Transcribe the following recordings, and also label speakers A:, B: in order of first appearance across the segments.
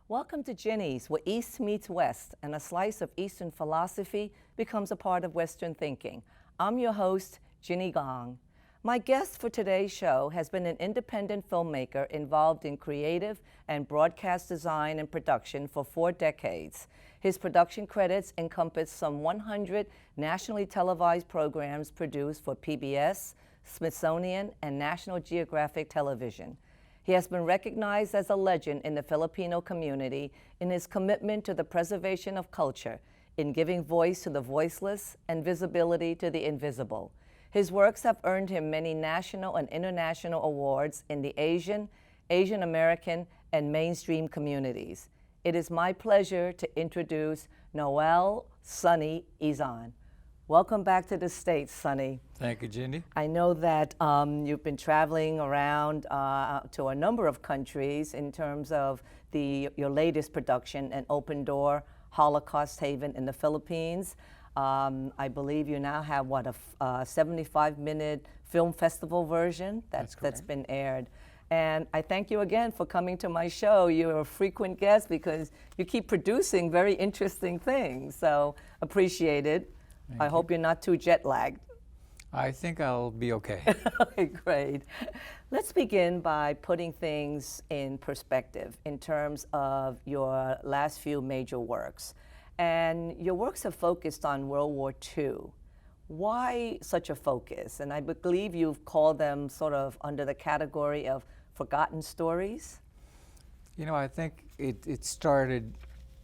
A: Welcome to Ginny's, where East meets West, and a slice of Eastern philosophy becomes a part of Western thinking. I'm your host, Ginny Gong. My guest for today's show has been an independent filmmaker involved in creative and broadcast design and production for 4 decades. His production credits encompass some 100 nationally televised programs produced for PBS, Smithsonian, and National Geographic television. He has been recognized as a legend in the Filipino community in his commitment to the preservation of culture, in giving voice to the voiceless and visibility to the invisible. His works have earned him many national and international awards in the Asian, Asian American, and mainstream communities. It is my pleasure to introduce Noel Sonny Izon. Welcome back to the States, Sonny.
B: Thank you, Ginny.
A: I know that you've been traveling around to a number of countries in terms of your latest production, An Open Door, Holocaust Haven in the Philippines. I believe you now have, a 75-minute film festival version that's been aired. And I thank you again for coming to my show. You're a frequent guest because you keep producing very interesting things, so appreciate it. I hope you're not too jet lagged.
B: I think I'll be okay.
A: Okay, great. Let's begin by putting things in perspective in terms of your last few major works. And your works have focused on World War II. Why such a focus? And I believe you've called them sort of under the category of forgotten stories.
B: You know, I think it started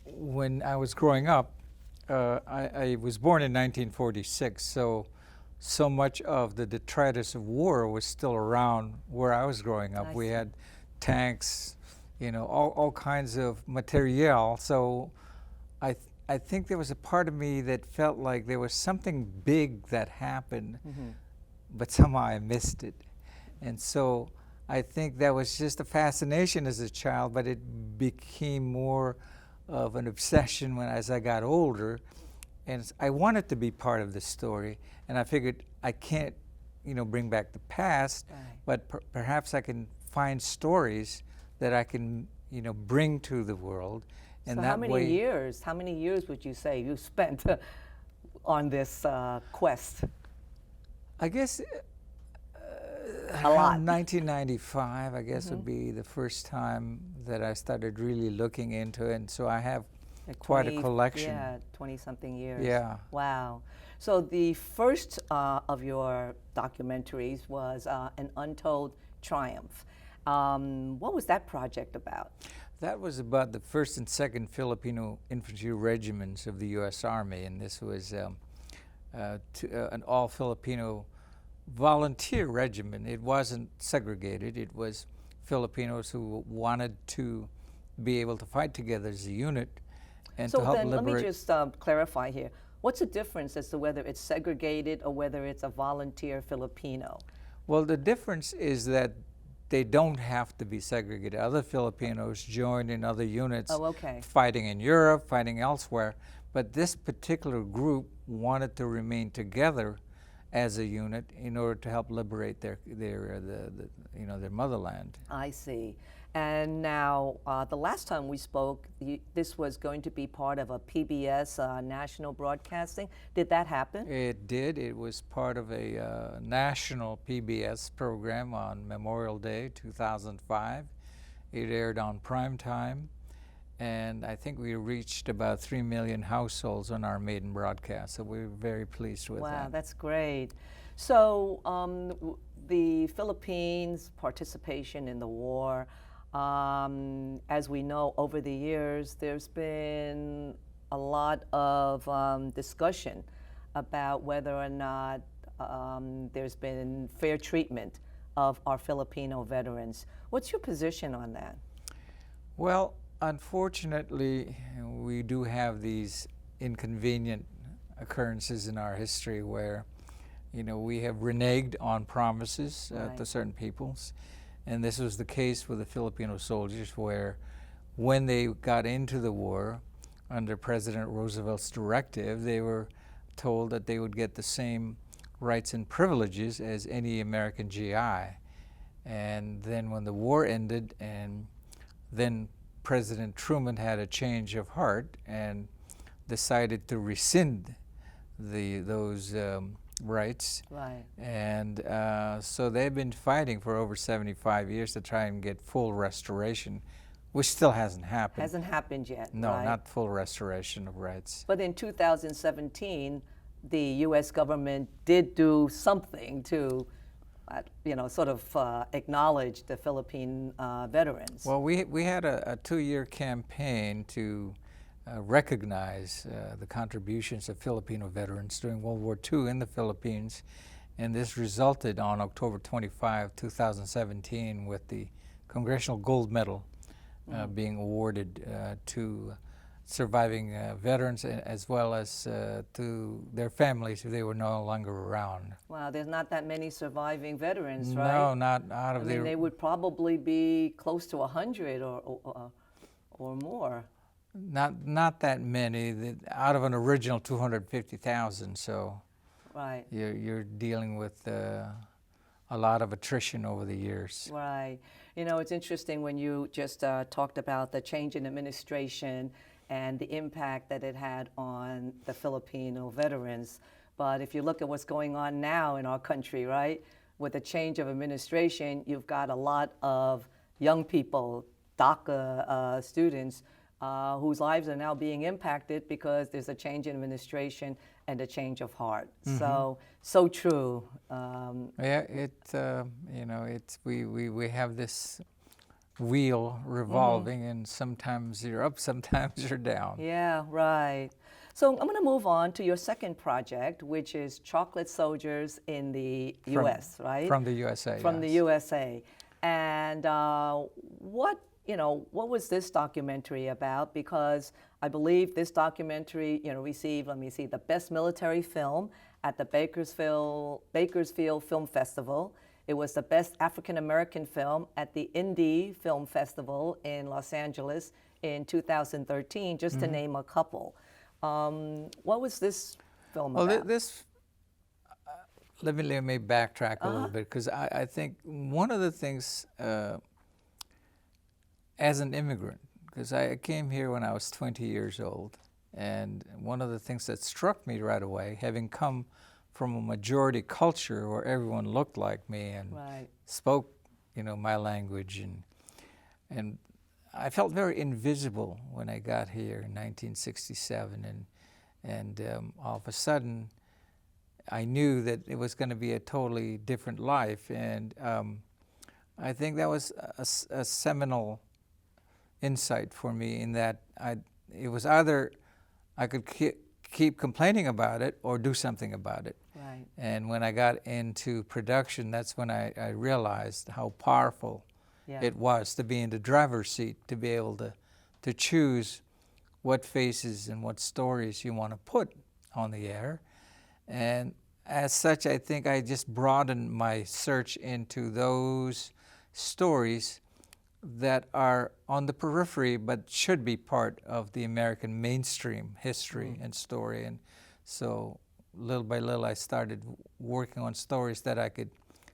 B: when I was growing up. I was born in 1946, so much of the detritus of war was still around where I was growing up. We had tanks, you know, all kinds of materiel. So I think there was a part of me that felt like there was something big that happened, but somehow I missed it. And so I think that was just a fascination as a child, but it became more of an obsession as I got older, and I wanted to be part of the story. And I figured I can't, bring back the past, but perhaps I can find stories that I can, bring to the world. And
A: so
B: that
A: how many years would you say you spent on this quest?
B: I guess
A: a lot.
B: 1995, I guess, would be the first time that I started really looking into it. And so I have quite a collection.
A: Yeah, 20-something years.
B: Yeah.
A: Wow. So the first of your documentaries was An Untold Triumph. What was that project about?
B: That was about the 1st and 2nd Filipino Infantry Regiments of the U.S. Army, and this was an all-Filipino volunteer regiment. It wasn't segregated. It was Filipinos who wanted to be able to fight together as a unit and to help liberate.
A: So then let me just clarify here. What's the difference as to whether it's segregated or whether it's a volunteer Filipino?
B: Well, the difference is that they don't have to be segregated. Other Filipinos joined in other units, fighting in Europe, fighting elsewhere, but this particular group wanted to remain together as a unit in order to help liberate their motherland.
A: I see. And now, the last time we spoke, this was going to be part of a PBS national broadcasting. Did that happen?
B: It did. It was part of a national PBS program on Memorial Day 2005. It aired on prime time, and I think we reached about 3 million households on our maiden broadcast, so we were very pleased with that.
A: Wow, that's great. So the Philippines' participation in the war, as we know, over the years, there's been a lot of discussion about whether or not there's been fair treatment of our Filipino veterans. What's your position on that?
B: Well, unfortunately, we do have these inconvenient occurrences in our history where, we have reneged on promises to certain peoples. And this was the case with the Filipino soldiers, where when they got into the war, under President Roosevelt's directive, they were told that they would get the same rights and privileges as any American GI. And then when the war ended, and then President Truman had a change of heart and decided to rescind those rights.
A: Right.
B: And so they've been fighting for over 75 years to try and get full restoration, which still hasn't happened.
A: Hasn't happened yet.
B: No,
A: right?
B: not full restoration of rights.
A: But in 2017, the U.S. government did do something to, sort of acknowledge the Philippine veterans.
B: Well, we had a 2-year campaign to recognize the contributions of Filipino veterans during World War II in the Philippines, and this resulted on October 25, 2017 with the Congressional Gold Medal being awarded to surviving veterans as well as to their families if they were no longer around.
A: Wow, there's not that many surviving veterans, right?
B: No, not out of
A: I mean, they would probably be close to 100 or more.
B: Not that many, out of an original 250,000, so
A: right.
B: you're dealing with a lot of attrition over the years.
A: Right. You know, it's interesting when you just talked about the change in administration and the impact that it had on the Filipino veterans. But if you look at what's going on now in our country, right, with the change of administration, you've got a lot of young people, DACA students, whose lives are now being impacted because there's a change in administration and a change of heart. Mm-hmm. So true.
B: Yeah, we have this wheel revolving, and sometimes you're up, sometimes you're down.
A: Yeah, right. So I'm going to move on to your second project, which is Chocolate Soldiers in the U.S., right?
B: From the USA.
A: From
B: yes.
A: the USA. And what was this documentary about? Because I believe this documentary, received, the Best Military Film at the Bakersfield Film Festival. It was the Best African American Film at the Indie Film Festival in Los Angeles in 2013, just to name a couple. What was this film about?
B: Well, let me backtrack a little bit, because I think one of the things, as an immigrant, because I came here when I was 20 years old, and one of the things that struck me right away, having come from a majority culture where everyone looked like me and spoke, my language, and I felt very invisible when I got here in 1967, and all of a sudden, I knew that it was going to be a totally different life, and I think that was a seminal insight for me, in that it was either I could keep complaining about it or do something about it.
A: Right.
B: And when I got into production, that's when I realized how powerful it was to be in the driver's seat, to be able to choose what faces and what stories you want to put on the air. And as such, I think I just broadened my search into those stories that are on the periphery but should be part of the American mainstream history and story. And so little by little I started working on stories that I could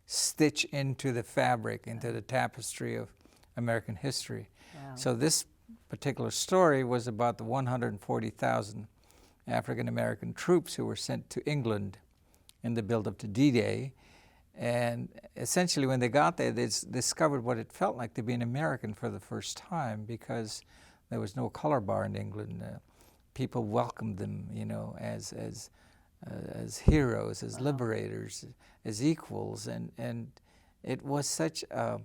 B: stitch into the fabric, into the tapestry of American history.
A: Wow.
B: So this particular story was about the 140,000 African American troops who were sent to England in the build-up to D-Day. And essentially when they got there, they discovered what it felt like to be an American for the first time, because there was no color bar in England. People welcomed them, as heroes, as liberators, as equals, and it was such a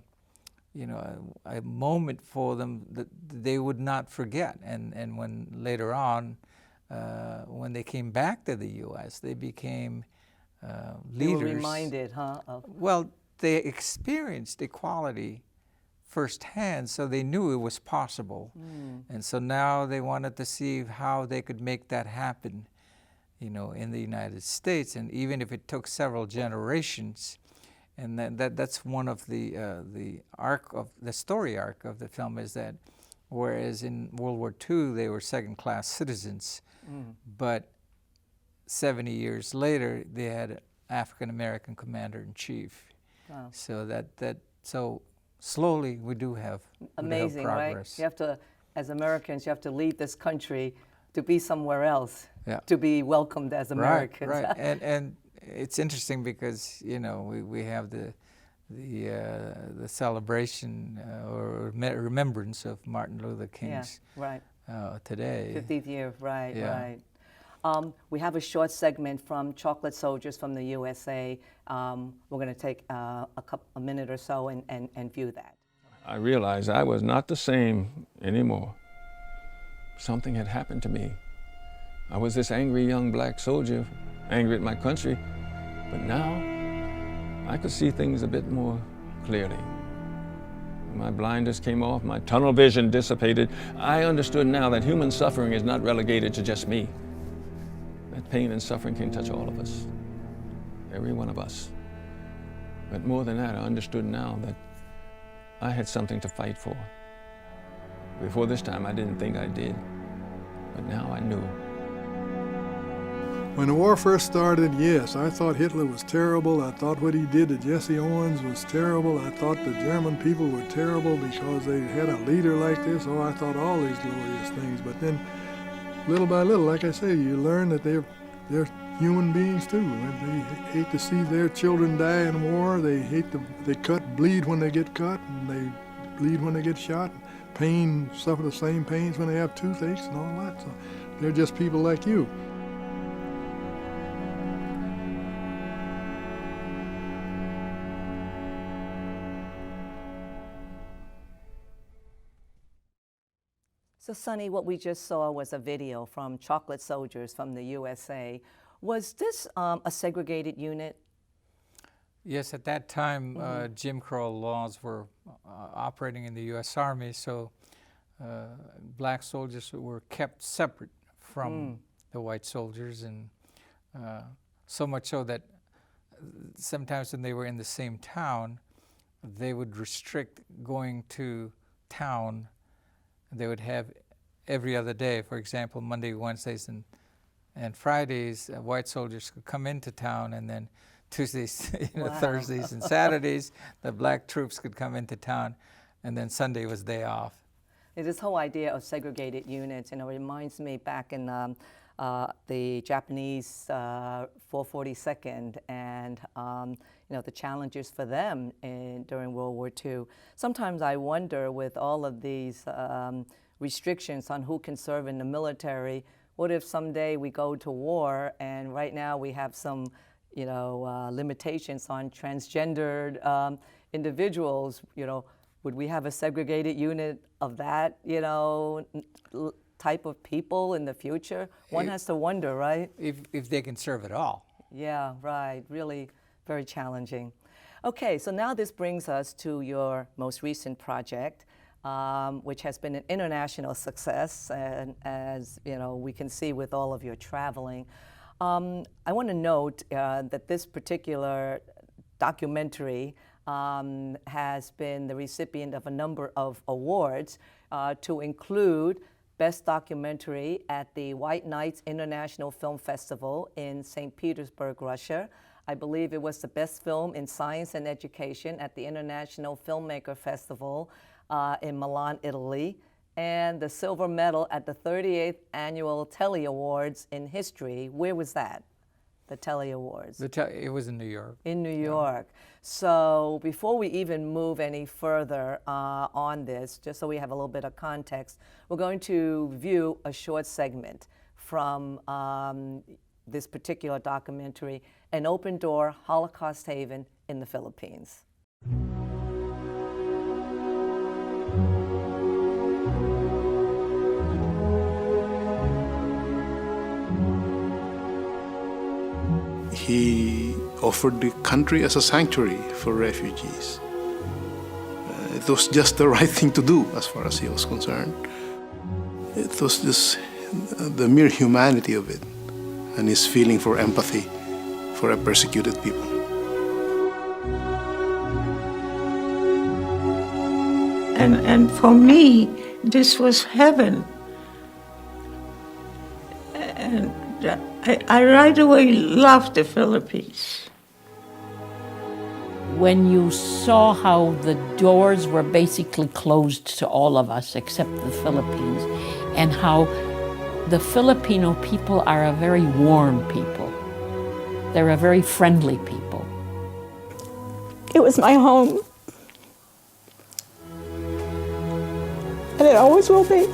B: moment for them that they would not forget. And when later on, when they came back to the U.S., they became leaders.
A: They were reminded,
B: Well, they experienced equality firsthand, so they knew it was possible. And so now they wanted to see how they could make that happen, in the United States. And even if it took several generations, and that's one of the story arc of the film, is that whereas in World War II they were second-class citizens, but 70 years later, they had an African-American commander-in-chief.
A: Wow.
B: So so slowly we do have
A: amazing,
B: progress.
A: right? You have to as Americans, you have to leave this country to be somewhere else,
B: Yeah.
A: to be welcomed as Americans.
B: Right. And it's interesting because we have the celebration or remembrance of Martin Luther King's today.
A: 50th year, right,
B: Yeah.
A: right. We have a short segment from Chocolate Soldiers from the USA. We're going to take a minute or so and view that.
C: I realized I was not the same anymore. Something had happened to me. I was this angry young black soldier, angry at my country, but now I could see things a bit more clearly. My blinders came off, my tunnel vision dissipated. I understood now that human suffering is not relegated to just me. That pain and suffering can touch all of us, every one of us. But more than that, I understood now that I had something to fight for. Before this time, I didn't think I did, but now I knew.
D: When the war first started, yes, I thought Hitler was terrible. I thought what he did to Jesse Owens was terrible. I thought the German people were terrible because they had a leader like this. Oh, I thought all these glorious things. But then, little by little, like I say, you learn that they're human beings too. And they hate to see their children die in war. They bleed when they get cut, and they bleed when they get shot. Suffer the same pains when they have toothaches and all that. So they're just people like you.
A: So, Sonny, what we just saw was a video from Chocolate Soldiers from the USA. Was this a segregated unit?
B: Yes, at that time, Jim Crow laws were operating in the U.S. Army, so black soldiers were kept separate from the white soldiers, and so much so that sometimes when they were in the same town, they would restrict going to town. They would have every other day, for example, Monday, Wednesdays, and Fridays, white soldiers could come into town, and then Tuesdays, Thursdays, and Saturdays, the black troops could come into town, and then Sunday was day off.
A: This whole idea of segregated units, reminds me back in the Japanese 442nd and the challenges for them during World War II. Sometimes I wonder, with all of these restrictions on who can serve in the military, what if someday we go to war and right now we have some limitations on transgendered individuals? Would we have a segregated unit of that type of people in the future? One has to wonder, right?
B: If they can serve at all.
A: Yeah, right. Really very challenging. Okay, so now this brings us to your most recent project, which has been an international success, and as we can see with all of your traveling. I want to note that this particular documentary has been the recipient of a number of awards, to include Best Documentary at the White Nights International Film Festival in St. Petersburg, Russia. I believe it was the best film in science and education at the International Filmmaker Festival in Milan, Italy, and the silver medal at the 38th Annual Telly Awards in History. Where was that, the Telly Awards?
B: It was in New York.
A: In New York. So before we even move any further on this, just so we have a little bit of context, we're going to view a short segment from this particular documentary, An Open Door Holocaust Haven in the Philippines.
E: He offered the country as a sanctuary for refugees. It was just the right thing to do as far as he was concerned. It was just the mere humanity of it and his feeling for empathy for a persecuted people.
F: And for me, this was heaven. And I right away loved the Philippines.
G: when you saw how the doors were basically closed to all of us except the Philippines, and how the Filipino people are a very warm people. They're a very friendly people.
H: It was my home. And it always will be.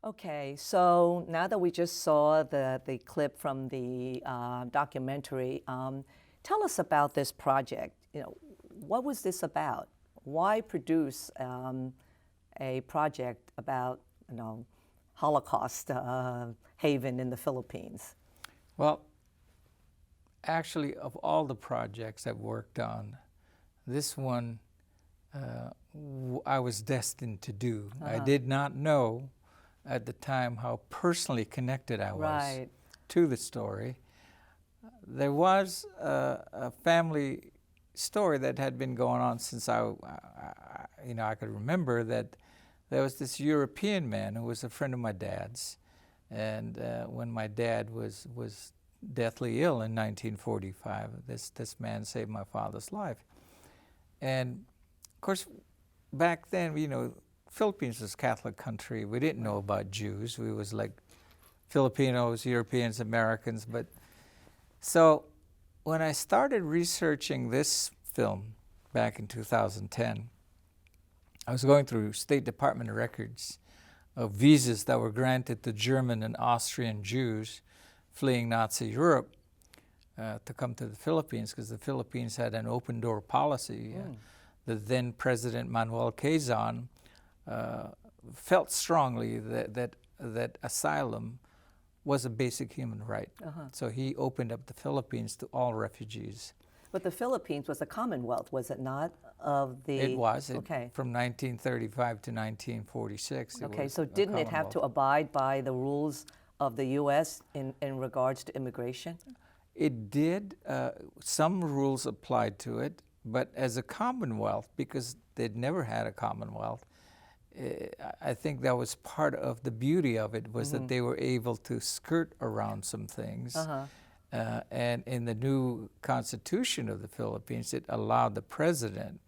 A: Okay, so now that we just saw the clip from the documentary, tell us about this project. What was this about? Why produce a project about Holocaust haven in the Philippines?
B: Well, actually, of all the projects I've worked on, this one I was destined to do. I did not know at the time how personally connected I was to the story. There was a family story that had been going on since I could remember, that there was this European man who was a friend of my dad's, and when my dad was deathly ill in 1945, this man saved my father's life. And of course, back then, Philippines was a Catholic country. We didn't know about Jews. We was like Filipinos, Europeans, Americans. But so when I started researching this film back in 2010, I was going through State Department records of visas that were granted to German and Austrian Jews fleeing Nazi Europe to come to the Philippines, because the Philippines had an open door policy. The then President Manuel Quezon felt strongly that asylum was a basic human right. So he opened up the Philippines to all refugees.
A: But the Philippines was a commonwealth, was it not?
B: It was.
A: Okay.
B: From 1935 to 1946.
A: Okay, so didn't it have to abide by the rules of the U.S. in regards to immigration?
B: It did. Some rules applied to it, but as a commonwealth, because they'd never had a commonwealth, I think that was part of the beauty of it, was that they were able to skirt around some things. And in the new constitution of the Philippines, it allowed the president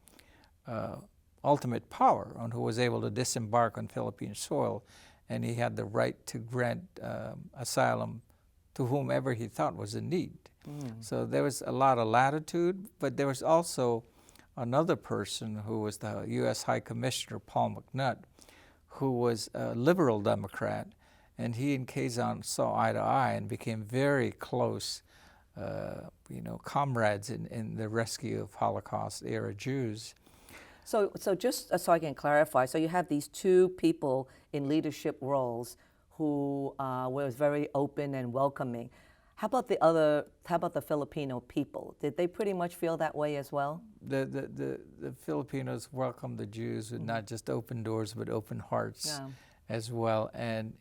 B: ultimate power on who was able to disembark on Philippine soil, and he had the right to grant asylum to whomever he thought was in need. So there was a lot of latitude, but there was also another person who was the U.S. High Commissioner, Paul McNutt, who was a liberal Democrat, and he and Quezon saw eye to eye and became very close, comrades in the rescue of Holocaust-era Jews.
A: So just so I can clarify, so you have these two people in leadership roles who were very open and welcoming. How about the Filipino people? Did they pretty much feel that way as well?
B: The Filipinos welcomed the Jews with not just open doors, but open hearts as well. And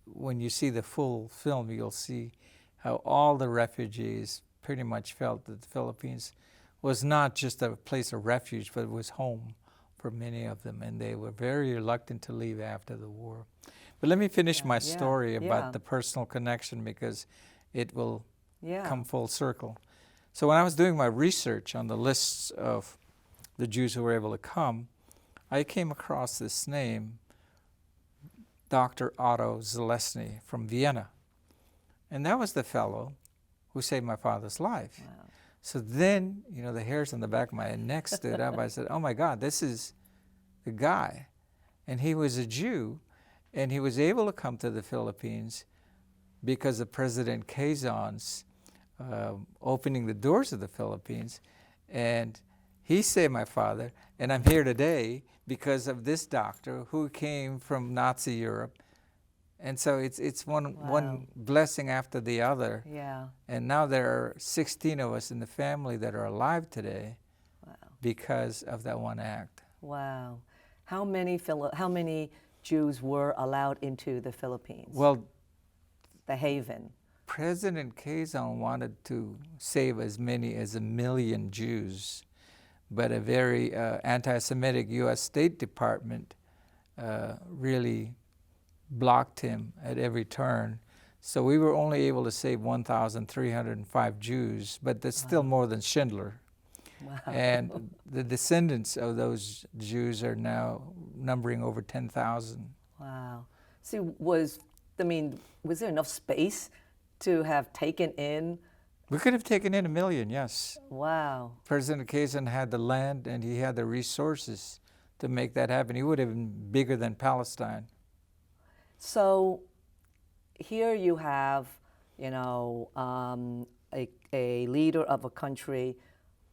B: when you see the full film, you'll see how all the refugees pretty much felt that the Philippines was not just a place of refuge, but it was home for many of them. And they were very reluctant to leave after the war. But let me finish my story about the personal connection, because it will come full circle. So when I was doing my research on the lists of the Jews who were able to come, I came across this name, Dr. Otto Zalesny from Vienna. And that was the fellow who saved my father's life. Wow. So then, the hairs on the back of my neck stood up. I said, oh my God, this is the guy. And he was a Jew, and he was able to come to the Philippines because of President Quezon's opening the doors of the Philippines. And he saved my father, and I'm here today because of this doctor who came from Nazi Europe. And so it's one blessing after the other.
A: Yeah.
B: And now there are 16 of us in the family that are alive today because of that one act.
A: Wow. How many Jews were allowed into the Philippines?
B: Well,
A: the haven.
B: President Quezon wanted to save as many as 1 million Jews, but a very anti-Semitic U.S. State Department really blocked him at every turn. So we were only able to save 1,305 Jews, but that's still more than Schindler.
A: Wow.
B: And the descendants of those Jews are now numbering over 10,000.
A: Wow. See, was there enough space to have taken in?
B: We could have taken in 1 million, yes.
A: Wow.
B: President Quezon had the land and he had the resources to make that happen. He would have been bigger than Palestine.
A: So here you have, a leader of a country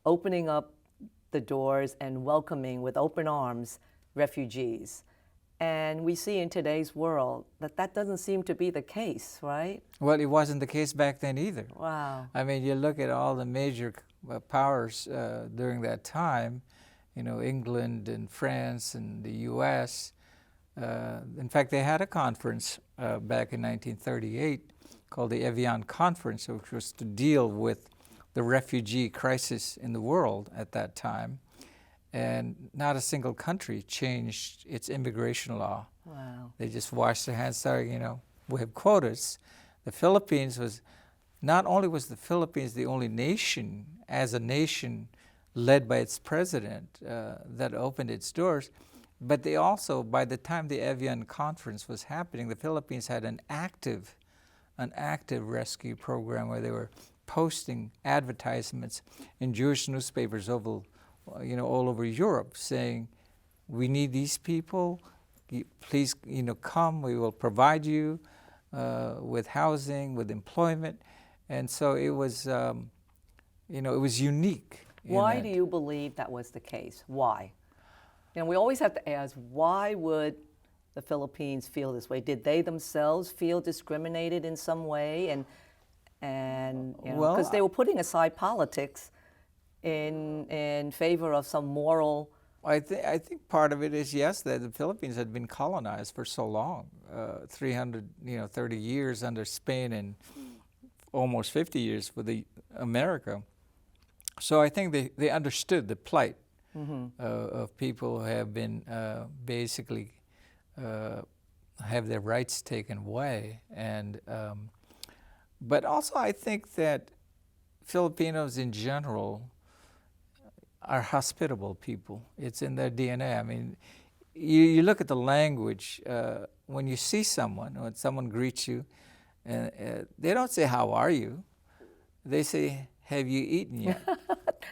A: opening up the doors and welcoming with open arms refugees. And we see in today's world that doesn't seem to be the case, right?
B: Well, it wasn't the case back then either.
A: Wow.
B: I mean, you look at all the major powers during that time, England and France and the U.S. In fact, they had a conference back in 1938 called the Evian Conference, which was to deal with the refugee crisis in the world at that time. And not a single country changed its immigration law.
A: Wow.
B: They just washed their hands, starting, we have quotas. The Philippines not only was the Philippines the only nation, as a nation led by its president, that opened its doors, but they also, by the time the Evian Conference was happening, the Philippines had an active rescue program where they were posting advertisements in Jewish newspapers all over Europe saying, we need these people, please, come, we will provide you with housing, with employment. And so it was, it was unique.
A: Why do you believe that was the case? Why? We always have to ask, why would the Philippines feel this way? Did they themselves feel discriminated in some way? And because they were putting aside politics in favor of some moral.
B: I think part of it is, yes, that the Philippines had been colonized for so long, 30 years under Spain and almost 50 years with America. So I think they understood the plight of people who have been basically have their rights taken away. And but also I think that Filipinos in general are hospitable people. It's in their DNA. I mean, you look at the language, when you see someone, when someone greets you, they don't say, how are you? They say, have you eaten yet?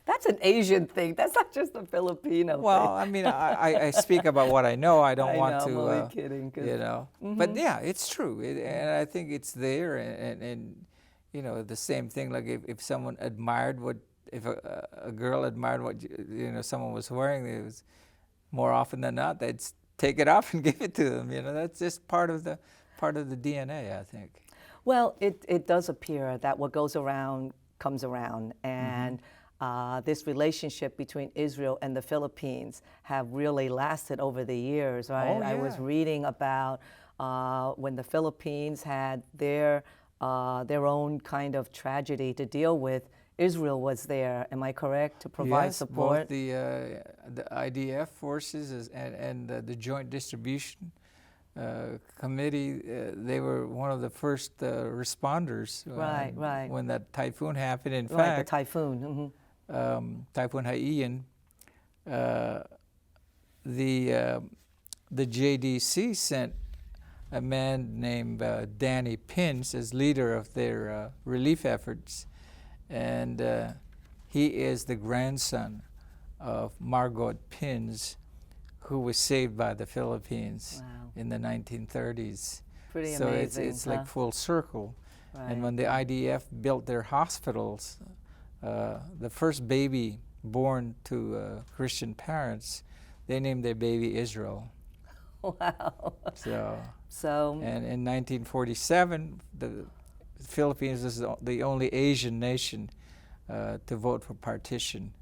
A: That's an Asian thing. That's not just a Filipino thing.
B: Well, I mean, I speak about what I know. I don't want to,
A: I'm only kidding.
B: But yeah, it's true. And I think it's there. And the same thing, like if someone admired if a girl admired what someone was wearing, it was more often than not they'd take it off and give it to them. That's just part of the DNA, I think.
A: Well, it does appear that what goes around comes around, and this relationship between Israel and the Philippines have really lasted over the years, right?
B: Oh, yeah.
A: I was reading about when the Philippines had their own kind of tragedy to deal with. Israel was there, am I correct, to provide support?
B: Both the IDF forces and the Joint Distribution Committee, they were one of the first responders
A: right.
B: when that typhoon happened. In
A: Right,
B: fact,
A: the typhoon.
B: Typhoon Haiyan, the JDC sent a man named Danny Pins as leader of their relief efforts. And he is the grandson of Margot Pins, who was saved by the Philippines in the 1930s.
A: Pretty
B: so
A: amazing.
B: it's like full circle.
A: Right.
B: And when the IDF built their hospitals, the first baby born to Christian parents, they named their baby Israel.
A: Wow.
B: So and in 1947, the Philippines is the only Asian nation to vote for partition.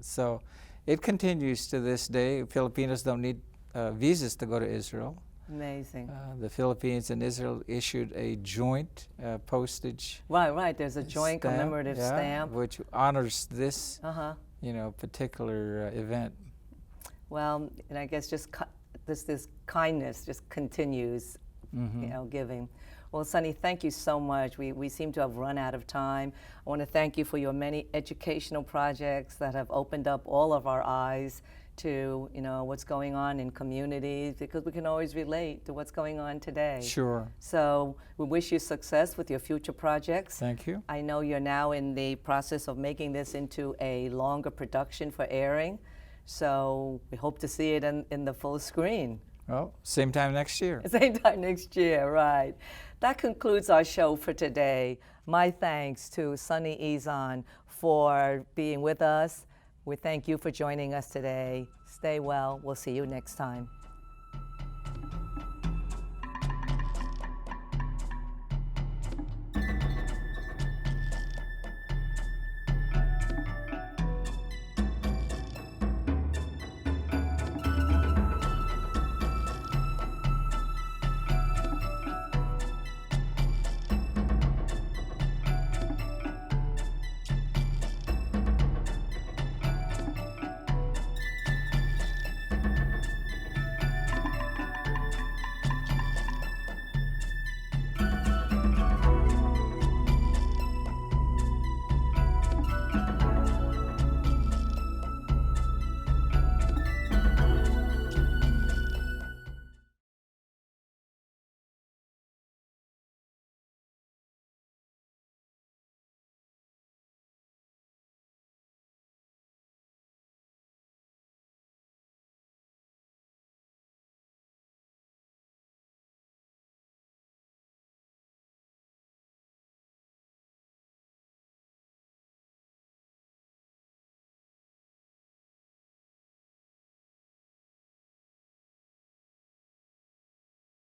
B: So it continues to this day. Filipinos don't need visas to go to Israel.
A: Amazing.
B: The Philippines and Israel issued a joint postage.
A: Right. There's a joint
B: stamp,
A: commemorative
B: yeah,
A: stamp.
B: which honors this,
A: Uh-huh.
B: particular event.
A: Well, and I guess just this kindness just continues, giving. Well, Sonny, thank you so much. We seem to have run out of time. I want to thank you for your many educational projects that have opened up all of our eyes to, what's going on in communities, because we can always relate to what's going on today.
B: Sure.
A: So we wish you success with your future projects.
B: Thank you.
A: I know you're now in the process of making this into a longer production for airing. So we hope to see it in the full screen.
B: Well, same time next year.
A: Same time next year, right. That concludes our show for today. My thanks to Sonny Izon for being with us. We thank you for joining us today. Stay well. We'll see you next time.